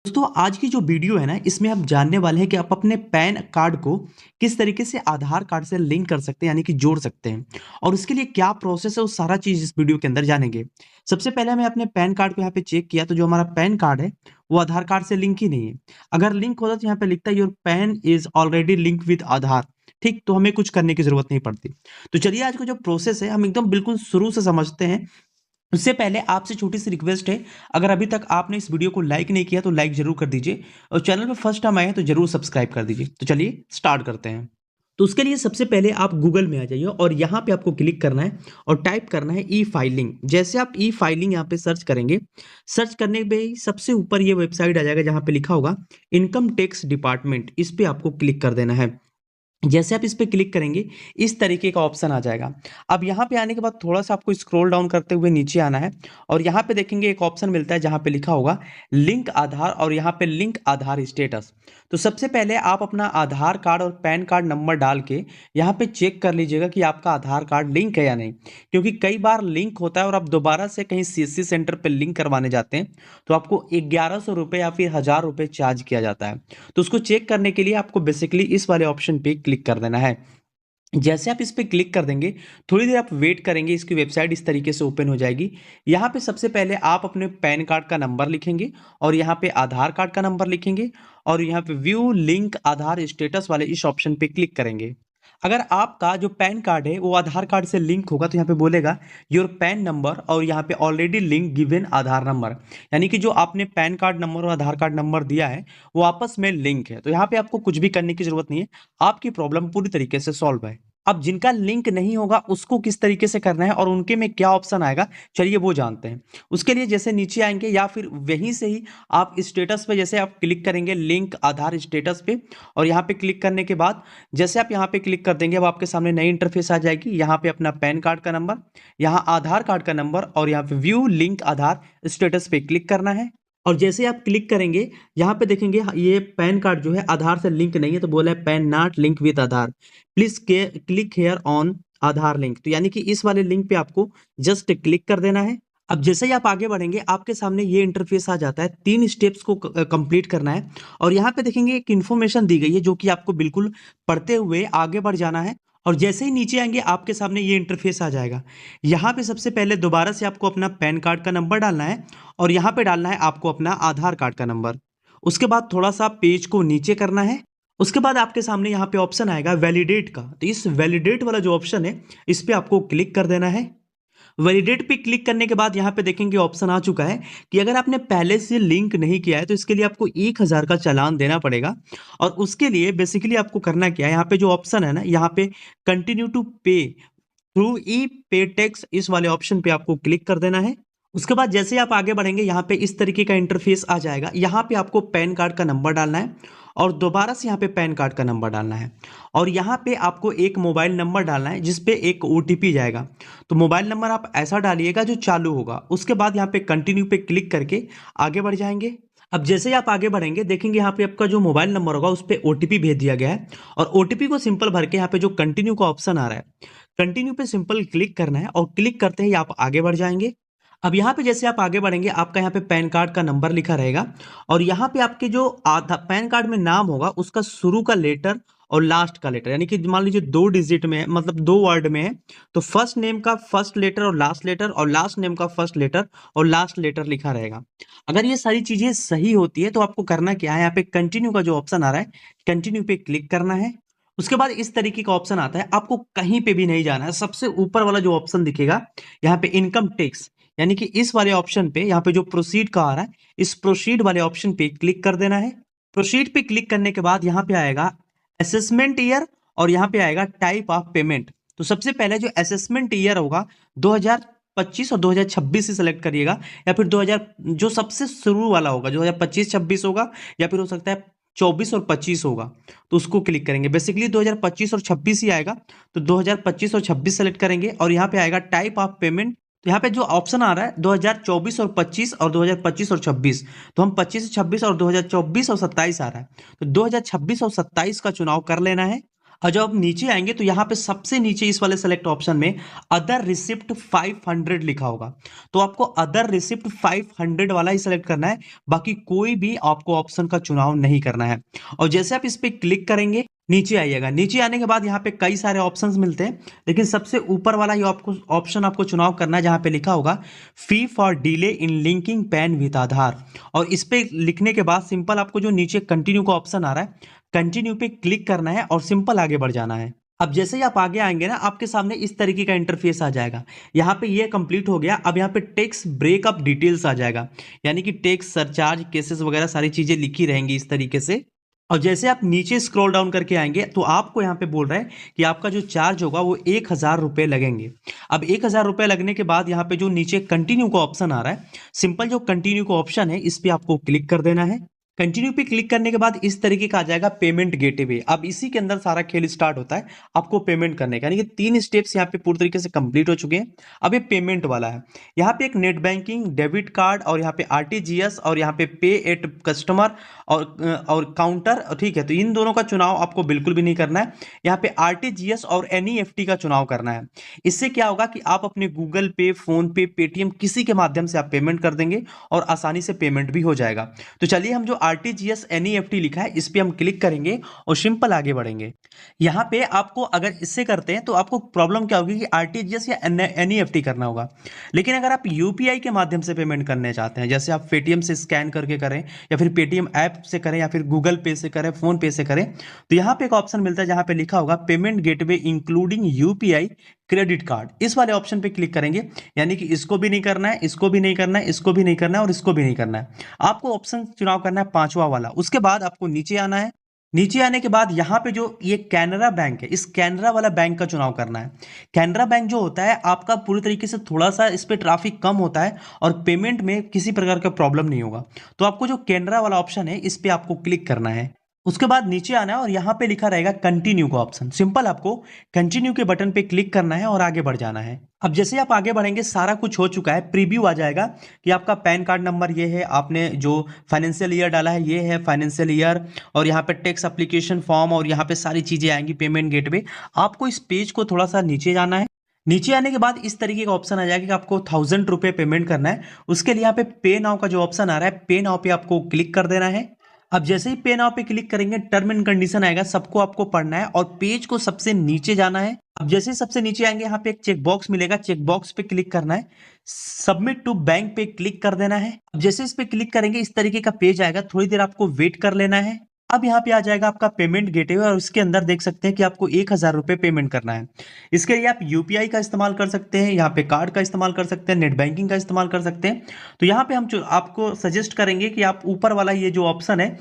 दोस्तों आज की जो वीडियो है ना इसमें आप जानने वाले हैं कि आप अपने पैन कार्ड को किस तरीके से आधार कार्ड से लिंक कर सकते हैं यानी कि जोड़ सकते हैं और उसके लिए क्या प्रोसेस है वो सारा चीज इस वीडियो के अंदर जानेंगे। सबसे पहले मैं अपने पैन कार्ड को यहाँ पे चेक किया तो जो हमारा पैन कार्ड है वो आधार कार्ड से लिंक ही नहीं है। अगर लिंक होता तो यहाँ पे लिखता है your PAN is already link with Aadhaar. ठीक, तो हमें कुछ करने की जरूरत नहीं पड़ती। तो चलिए आज का जो प्रोसेस है हम एकदम बिल्कुल शुरू से समझते हैं। उससे पहले आपसे छोटी-सी रिक्वेस्ट है, अगर अभी तक आपने इस वीडियो को लाइक नहीं किया तो लाइक ज़रूर कर दीजिए और चैनल पे फर्स्ट टाइम आए हैं तो ज़रूर सब्सक्राइब कर दीजिए। तो चलिए स्टार्ट करते हैं। तो उसके लिए सबसे पहले आप गूगल में आ जाइए और यहाँ पे आपको क्लिक करना है और टाइप करना है ई-फाइलिंग। जैसे आप ई-फाइलिंग यहाँ पे सर्च करेंगे, सर्च करने पे ही सबसे ऊपर ये वेबसाइट आ जाएगा जहाँ पे लिखा होगा इनकम टैक्स डिपार्टमेंट, इस पे आपको क्लिक कर देना है। जैसे आप इस पे क्लिक करेंगे, इस तरीके का ऑप्शन आ जाएगा। अब यहाँ पे आने के बाद थोड़ा-सा आपको स्क्रॉल डाउन करते हुए नीचे आना है और यहाँ पे देखेंगे एक ऑप्शन मिलता है जहाँ पे लिखा होगा लिंक आधार और यहाँ पे लिंक आधार स्टेटस। तो सबसे पहले आप अपना आधार कार्ड और पैन कार्ड नंबर डाल के यहाँ पे चेक कर लीजिएगा कि आपका आधार कार्ड लिंक है या नहीं। क्योंकि कई बार लिंक होता है और आप दोबारा से कहीं सीएससी सेंटर पे लिंक करवाने जाते हैं, तो आपको ₹1100 या फिर ₹1000 चार्ज किया जाता है। तो उसको चेक करने के लिए आपको बेसिकली इस वाले ऑप्शन पे क्लिक कर देना है। जैसे आप इस पे क्लिक कर देंगे, थोड़ी देर आप वेट करेंगे, इसकी वेबसाइट इस तरीके से ओपन हो जाएगी। यहाँ पे सबसे पहले आप अपने पैन कार्ड का नंबर लिखेंगे और यहाँ पे आधार कार्ड का नंबर लिखेंगे और यहाँ पे व्यू लिंक आधार स्टेटस वाले इस ऑप्शन पे क्लिक करेंगे। अगर आपका जो पैन कार्ड है वो आधार कार्ड से लिंक होगा तो यहाँ पे बोलेगा योर पैन नंबर और यहाँ पे already link given Aadhaar number, यानी कि जो आपने पैन कार्ड नंबर और आधार कार्ड नंबर दिया है वो आपस में लिंक है। तो यहाँ पे आपको कुछ भी करने की जरूरत नहीं है, आपकी प्रॉब्लम पूरी तरीके से सॉल्व है। अब जिनका लिंक नहीं होगा उसको किस तरीके से करना है और उनके में क्या ऑप्शन आएगा, चलिए वो जानते हैं। उसके लिए जैसे नीचे आएंगे या फिर वहीं से ही आप स्टेटस पे जैसे आप क्लिक करेंगे लिंक आधार स्टेटस पे और यहाँ पे क्लिक करने के बाद जैसे आप यहाँ पे क्लिक कर देंगे अब आपके सामने नई इंटरफेस आ जाएगी। यहाँ पे अपना पैन कार्ड का नंबर, यहाँ आधार कार्ड का नंबर और यहाँ पे व्यू लिंक आधार स्टेटस पे क्लिक करना है। और जैसे आप क्लिक करेंगे यहाँ पे देखेंगे ये पैन कार्ड जो है आधार से लिंक नहीं है तो बोला है pan not link with Aadhaar, please click here on Aadhaar link. तो यानी कि इस वाले लिंक पे आपको जस्ट क्लिक कर देना है। अब जैसे ही आप आगे बढ़ेंगे आपके सामने ये इंटरफेस आ जाता है, 3 स्टेप्स को कंप्लीट करना है और यहाँ पे देखेंगे एक इन्फॉर्मेशन दी गई है जो कि आपको बिल्कुल पढ़ते हुए आगे बढ़ जाना है। और जैसे ही नीचे आएंगे आपके सामने ये इंटरफेस आ जाएगा। यहाँ पे सबसे पहले दोबारा से आपको अपना पैन कार्ड का नंबर डालना है और यहाँ पे डालना है आपको अपना आधार कार्ड का नंबर। उसके बाद थोड़ा सा पेज को नीचे करना है। उसके बाद आपके सामने यहाँ पे ऑप्शन आएगा वैलिडेट का, तो इस वैलिडेट वाला जो ऑप्शन है इस पे आपको क्लिक कर देना है। वैलिडेट पे क्लिक करने के बाद यहाँ पे देखेंगे ऑप्शन आ चुका है कि अगर आपने पहले से लिंक नहीं किया है तो इसके लिए आपको 1000 का चालान देना पड़ेगा। और उसके लिए बेसिकली आपको करना क्या है, यहाँ पे जो ऑप्शन है ना यहाँ पे कंटिन्यू टू पे थ्रू ई पे टैक्स, इस वाले ऑप्शन पे आपको क्लिक कर देना है। उसके बाद जैसे आप आगे बढ़ेंगे यहाँ पे इस तरीके का इंटरफेस आ जाएगा। यहाँ पे आपको पैन कार्ड का नंबर डालना है और दोबारा से यहाँ पे पैन कार्ड का नंबर डालना है और यहाँ पे आपको एक मोबाइल नंबर डालना है जिस पे एक ओटीपी जाएगा। तो मोबाइल नंबर आप ऐसा डालिएगा जो चालू होगा। उसके बाद यहाँ पे कंटिन्यू पे क्लिक करके आगे बढ़ जाएंगे। अब जैसे ही आप आगे बढ़ेंगे देखेंगे यहाँ पे आपका जो मोबाइल नंबर होगा उस पर ओटीपी भेज दिया गया है और ओटीपी को सिंपल भर के यहाँ पे जो कंटिन्यू का ऑप्शन आ रहा है, कंटिन्यू पे सिंपल क्लिक करना है और क्लिक करते ही आप आगे बढ़ जाएंगे। अब यहाँ पे जैसे आप आगे बढ़ेंगे आपका यहाँ पे पैन कार्ड का नंबर लिखा रहेगा और यहाँ पे आपके जो आधा पैन कार्ड में नाम होगा उसका शुरू का लेटर और लास्ट का लेटर, यानी कि मान लीजिए 2 डिजिट में है, मतलब 2 वर्ड में है, तो फर्स्ट नेम का फर्स्ट लेटर और लास्ट नेम का फर्स्ट लेटर और लास्ट लेटर लिखा रहेगा। अगर ये सारी चीजें सही होती है तो आपको करना क्या है, यहाँ पे कंटिन्यू का जो ऑप्शन आ रहा है कंटिन्यू पे क्लिक करना है। उसके बाद इस तरीके का ऑप्शन आता है, आपको कहीं पे भी नहीं जाना है। सबसे ऊपर वाला जो ऑप्शन दिखेगा यहाँ पे इनकम टैक्स, यानी कि इस वाले ऑप्शन पे यहाँ पे जो प्रोसीड का आ रहा है इस प्रोसीड वाले ऑप्शन पे क्लिक कर देना है। प्रोसीड पे क्लिक करने के बाद यहाँ पे आएगा असेसमेंट ईयर और यहाँ पे आएगा टाइप ऑफ पेमेंट। तो सबसे पहले जो असेसमेंट ईयर होगा 2025 और 2026 से सेलेक्ट करिएगा, या फिर 2000 जो सबसे शुरू वाला होगा 2025-26 होगा या फिर हो सकता है 24 और 25 होगा, तो उसको क्लिक करेंगे। बेसिकली 2025 और 26 ही आएगा, तो 2025 और 26 सेलेक्ट करेंगे और यहाँ पे आएगा टाइप ऑफ पेमेंट। तो यहाँ पे जो ऑप्शन आ रहा है 2024 और 25 और 2025 और 26, तो हम 25 26 और 2024 और 27 आ रहा है, तो 2026 और 27 का चुनाव कर लेना है। और जब आप नीचे आएंगे तो यहाँ पे सबसे नीचे इस वाले सेलेक्ट ऑप्शन में अदर रिसिप्ट 500 लिखा होगा। तो आपको अदर रिसिप्ट 500 वाला ही सेलेक्ट करना है, बाकी कोई भी आपको ऑप्शन का चुनाव नहीं करना है। और जैसे आप इस पे क्लिक करेंगे नीचे आइएगा, नीचे आने के बाद यहाँ पे कई सारे ऑप्शंस मिलते हैं, लेकिन सबसे ऊपर वाला ही आपको ऑप्शन आपको चुनाव करना है जहाँ पे लिखा होगा fee for delay in linking PAN with Aadhaar. और इस पे लिखने के बाद सिंपल आपको जो नीचे कंटिन्यू का ऑप्शन आ रहा है, कंटिन्यू पे क्लिक करना है और सिंपल आगे बढ़ जाना है। अब जैसे ही आप आगे आएंगे ना, आपके सामने इस तरीके का इंटरफेस आ जाएगा। यहाँ पे ये कंप्लीट हो गया। अब यहाँ पे टैक्स ब्रेकअप डिटेल्स आ जाएगा, यानी कि टैक्स सरचार्ज केसेस वगैरह सारी चीजें लिखी रहेंगी इस तरीके से। और जैसे आप नीचे स्क्रॉल डाउन करके आएंगे तो आपको यहाँ पे बोल रहा है कि आपका जो चार्ज होगा वो 1,000 रुपये लगेंगे। अब 1,000 रुपये लगने के बाद यहाँ पे जो नीचे कंटिन्यू का ऑप्शन आ रहा है, सिंपल जो कंटिन्यू का ऑप्शन है इस पे आपको क्लिक कर देना है। कंटिन्यू पे क्लिक करने के बाद इस तरीके का आ जाएगा पेमेंट गेटवे। अब इसी के अंदर सारा खेल स्टार्ट होता है आपको पेमेंट करने का, यानी कि 3 स्टेप्स यहाँ पे पूरी तरीके से कंप्लीट हो चुके हैं। अब ये पेमेंट वाला है। यहाँ पे एक नेट बैंकिंग, डेबिट कार्ड और यहाँ पे आरटीजीएस और यहाँ पे एट कस्टमर और काउंटर, ठीक है। तो इन दोनों का चुनाव आपको बिल्कुल भी नहीं करना है। यहाँ पे आरटीजीएस और एनईएफटी का चुनाव करना है। इससे क्या होगा कि आप अपने गूगल पे, फोन पे, पेटीएम किसी के माध्यम से आप पेमेंट कर देंगे और आसानी से पेमेंट भी हो जाएगा। तो चलिए हम जो आरटीजीएस एनईएफटी लिखा है इस पे हम क्लिक करेंगे और सिंपल आगे बढ़ेंगे। यहाँ पे आपको अगर इससे करते हैं तो आपको प्रॉब्लम क्या होगी कि आरटीजीएस या एनईएफटी करना होगा। लेकिन अगर आप यूपीआई के माध्यम से पेमेंट करने चाहते हैं, जैसे आप पेटीएम से स्कैन करके करें या फिर पेटीएम ऐप से करें या फिर गूगल पे से करें, फोन पे से करें, तो यहाँ पे एक ऑप्शन मिलता है जहाँ पे लिखा होगा payment gateway including UPI credit card. इस वाले ऑप्शन पे क्लिक करेंगे, यानी कि इसको भी नहीं करना है, इसको भी नहीं करना है, इसको भी नहीं करना है और इसको भी नहीं करना है। आपको ऑप्शन चुनाव करना है पांचवा वाला। उसके बाद आपको नीचे आना है। नीचे आने के बाद यहाँ पे जो ये कैनरा बैंक है, इस कैनरा वाला बैंक का चुनाव करना है। कैनरा बैंक जो होता है आपका पूरी तरीके से थोड़ा सा इस पे ट्रैफिक कम होता है और पेमेंट में किसी प्रकार का प्रॉब्लम नहीं होगा। तो आपको जो कैनरा वाला ऑप्शन है इस पे आपको क्लिक करना है। उसके बाद नीचे आना है और यहाँ पे लिखा रहेगा कंटिन्यू का ऑप्शन। सिंपल आपको कंटिन्यू के बटन पे क्लिक करना है और आगे बढ़ जाना है। अब जैसे आप आगे बढ़ेंगे सारा कुछ हो चुका है, प्रीव्यू आ जाएगा कि आपका पैन कार्ड नंबर ये है, आपने जो फाइनेंशियल ईयर डाला है ये है फाइनेंशियल ईयर, और यहाँ पे टैक्स एप्लीकेशन फॉर्म और यहाँ पे सारी चीजें आएंगी पेमेंट गेटवे। आपको इस पेज को थोड़ा सा नीचे जाना है। नीचे आने के बाद इस तरीके का ऑप्शन आ जाएगा कि आपको 1,000 रुपये पेमेंट करना है। उसके लिए यहाँ पे पे नाउ का जो ऑप्शन आ रहा है, पे नाउ पे आपको क्लिक कर देना है। अब जैसे ही पे नाउ पे क्लिक करेंगे टर्म एंड कंडीशन आएगा, सबको आपको पढ़ना है और पेज को सबसे नीचे जाना है। अब जैसे ही सबसे नीचे आएंगे यहाँ पे एक चेक बॉक्स मिलेगा, चेक बॉक्स पे क्लिक करना है। सबमिट टू बैंक पे क्लिक कर देना है। अब जैसे इस पे क्लिक करेंगे इस तरीके का पेज आएगा, थोड़ी देर आपको वेट कर लेना है। अब यहाँ पे आ जाएगा आपका पेमेंट गेटवे और उसके अंदर देख सकते हैं कि आपको 1,000 रुपये पेमेंट करना है। इसके लिए आप यूपीआई का इस्तेमाल कर सकते हैं, यहाँ पे कार्ड का इस्तेमाल कर सकते हैं, नेट बैंकिंग का इस्तेमाल कर सकते हैं। तो यहाँ पे हम आपको सजेस्ट करेंगे कि आप ऊपर वाला ये जो ऑप्शन है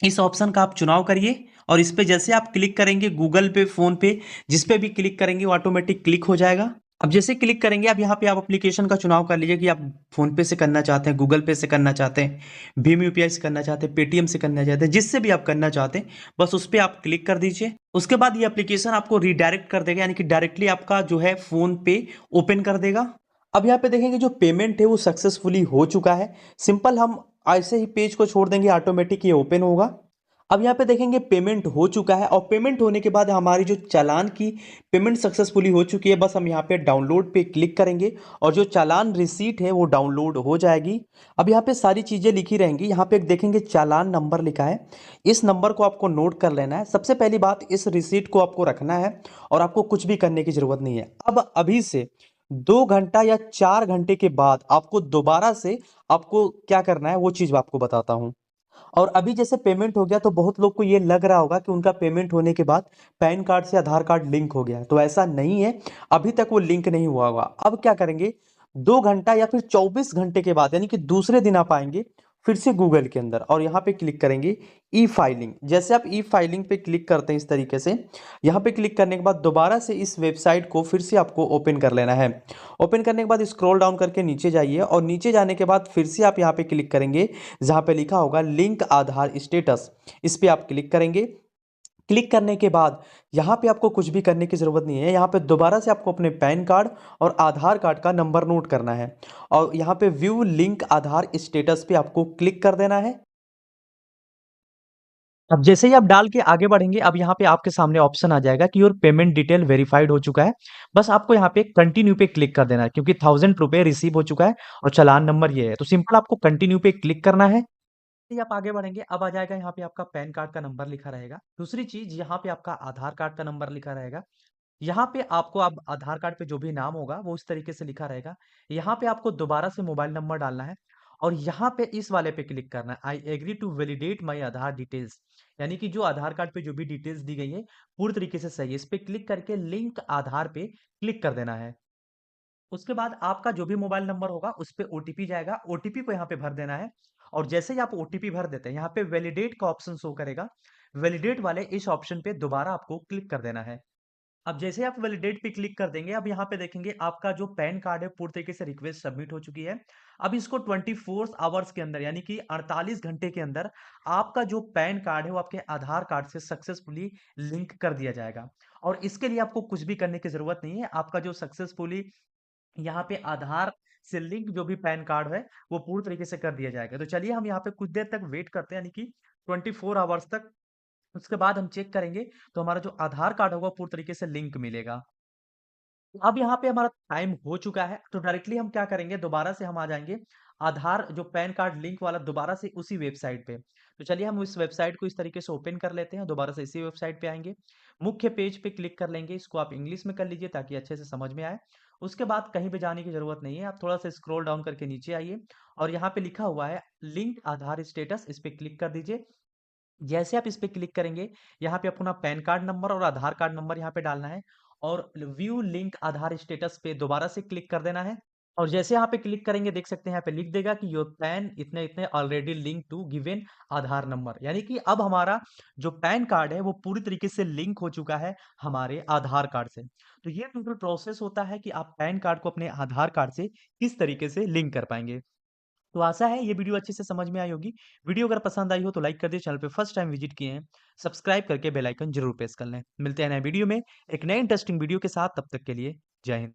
इस ऑप्शन का आप चुनाव करिए और इस पे जैसे आप क्लिक करेंगे गूगल पे, फोन पे, जिस पे भी क्लिक करेंगे वो ऑटोमेटिक क्लिक हो जाएगा। अब जैसे क्लिक करेंगे अब यहाँ पे आप एप्लीकेशन का चुनाव कर लीजिए कि आप फोन पे से करना चाहते हैं, गूगल पे से करना चाहते हैं, भीम यूपीआई से करना चाहते हैं, पेटीएम से करना चाहते हैं, जिससे भी आप करना चाहते हैं बस उस पर आप क्लिक कर दीजिए। उसके बाद ये एप्लीकेशन आपको रिडायरेक्ट कर देगा, यानी कि डायरेक्टली आपका जो है फोन पे ओपन कर देगा। अब यहाँ पे देखेंगे जो पेमेंट है वो सक्सेसफुली हो चुका है। सिंपल हम ऐसे ही पेज को छोड़ देंगे, ऑटोमेटिक ये ओपन होगा। अब यहाँ पे देखेंगे पेमेंट हो चुका है और पेमेंट होने के बाद हमारी जो चालान की पेमेंट सक्सेसफुली हो चुकी है। बस हम यहाँ पे डाउनलोड पे क्लिक करेंगे और जो चालान रिसीट है वो डाउनलोड हो जाएगी। अब यहाँ पे सारी चीज़ें लिखी रहेंगी। यहाँ पे देखेंगे चालान नंबर लिखा है, इस नंबर को आपको नोट कर लेना है। सबसे पहली बात, इस रिसीट को आपको रखना है और आपको कुछ भी करने की जरूरत नहीं है। अब अभी से 2 घंटा या 4 घंटे के बाद आपको दोबारा से आपको क्या करना है वो चीज़ आपको बताता हूँ। और अभी जैसे पेमेंट हो गया तो बहुत लोग को ये लग रहा होगा कि उनका पेमेंट होने के बाद पैन कार्ड से आधार कार्ड लिंक हो गया, तो ऐसा नहीं है, अभी तक वो लिंक नहीं हुआ होगा। अब क्या करेंगे, 2 घंटा या फिर 24 घंटे के बाद यानी कि दूसरे दिन आप आएंगे फिर से गूगल के अंदर और यहाँ पे क्लिक करेंगे ई फाइलिंग। जैसे आप ई फाइलिंग पे क्लिक करते हैं इस तरीके से, यहाँ पे क्लिक करने के बाद दोबारा से इस वेबसाइट को फिर से आपको ओपन कर लेना है। ओपन करने के बाद स्क्रॉल डाउन करके नीचे जाइए और नीचे जाने के बाद फिर से आप यहाँ पे क्लिक करेंगे जहाँ पे लिखा होगा लिंक आधार स्टेटस, इस पे आप क्लिक करेंगे। क्लिक करने के बाद यहाँ पे आपको कुछ भी करने की ज़रूरत नहीं है। यहाँ पे दोबारा से आपको अपने पैन कार्ड और आधार कार्ड का नंबर नोट करना है और यहाँ पे व्यू लिंक आधार स्टेटस पे आपको क्लिक कर देना है। अब जैसे ही आप डाल के आगे बढ़ेंगे, अब यहाँ पे आपके सामने ऑप्शन आ जाएगा कि योर पेमेंट डिटेल वेरीफाइड हो चुका है। बस आपको यहाँ पे कंटिन्यू पे क्लिक कर देना है, क्योंकि 1000 रुपए रिसीव हो चुका है और चालान नंबर ये है। तो सिंपल आपको कंटिन्यू पे क्लिक करना है। ही आप आगे बढ़ेंगे, अब आ जाएगा यहाँ पे आपका पैन कार्ड का नंबर लिखा रहेगा। दूसरी चीज, यहाँ पे आपका आधार कार्ड का नंबर लिखा रहेगा। यहाँ पे आपको अब आधार कार्ड पे जो भी नाम होगा वो इस तरीके से लिखा रहेगा। यहाँ पे आपको दोबारा से मोबाइल नंबर डालना है और यहाँ पे इस वाले पे क्लिक करना है, I agree to validate my Aadhaar details. यानी कि जो आधार कार्ड पे जो भी डिटेल्स दी गई है पूरी तरीके से सही है। इस पे क्लिक करके लिंक आधार पे क्लिक कर देना है। उसके बाद आपका जो भी मोबाइल नंबर होगा उस पे ओटीपी जाएगा, ओटीपी को यहाँ पे भर देना है। और जैसे ही आप ओटीपी भर देते हैं, यहाँ पे वैलिडेट का ऑप्शन शो करेगा। वैलिडेट वाले इस ऑप्शन पे दोबारा आपको क्लिक कर देना है। अब जैसे आप वैलिडेट पे क्लिक कर देंगे, अब यहाँ पे देखेंगे आपका जो पैन कार्ड है पूरी तरीके से रिक्वेस्ट सबमिट हो चुकी है। अब इसको 24 आवर्स के अंदर, यानी कि 48 घंटे के अंदर आपका जो पैन कार्ड है वो आपके आधार कार्ड से सक्सेसफुली लिंक कर दिया जाएगा। और इसके लिए आपको कुछ भी करने की जरूरत नहीं है। आपका जो सक्सेसफुली यहाँ पे आधार से लिंक जो भी पैन कार्ड है वो पूरी तरीके से कर दिया जाएगा। तो चलिए हम यहाँ पे कुछ देर तक वेट करते हैं, यानी कि 24 आवर्स तक। उसके बाद हम चेक करेंगे तो हमारा जो आधार कार्ड होगा पूरी तरीके से लिंक मिलेगा। अब यहाँ पे हमारा टाइम हो चुका है, तो डायरेक्टली हम क्या करेंगे, दोबारा से हम आ जाएंगे आधार जो पैन कार्ड लिंक वाला दोबारा से उसी वेबसाइट पे। तो चलिए हम इस वेबसाइट को इस तरीके से ओपन कर लेते हैं, दोबारा से इसी वेबसाइट पे आएंगे। मुख्य पेज पे क्लिक कर लेंगे, इसको आप इंग्लिश में कर लीजिए ताकि अच्छे से समझ में आए। उसके बाद कहीं भी जाने की जरूरत नहीं है, आप थोड़ा सा स्क्रॉल डाउन करके नीचे आइए और यहाँ पे लिखा हुआ है लिंक आधार स्टेटस, इस पे क्लिक कर दीजिए। जैसे आप इस पे क्लिक करेंगे, यहाँ पे अपना पैन कार्ड नंबर और आधार कार्ड नंबर यहाँ पे डालना है और व्यू लिंक आधार स्टेटस पे दोबारा से क्लिक कर देना है। और जैसे यहाँ पे क्लिक करेंगे, देख सकते हैं यहाँ पे लिख देगा कि योर पैन इतने इतने already link to given Aadhaar number. यानी कि अब हमारा जो पैन कार्ड है वो पूरी तरीके से लिंक हो चुका है हमारे आधार कार्ड से। तो ये टोटल प्रोसेस होता है कि आप पैन कार्ड को अपने आधार कार्ड से किस तरीके से लिंक कर पाएंगे। तो आशा है ये वीडियो अच्छे से समझ में आई होगी। वीडियो अगर पसंद आई हो तो लाइक कर दिए, चैनल पे फर्स्ट टाइम विजिट किए हैं सब्सक्राइब करके बेल आइकन जरूर प्रेस कर लें। मिलते हैं नए वीडियो में एक नए इंटरेस्टिंग वीडियो के साथ, तब तक के लिए जय हिंद।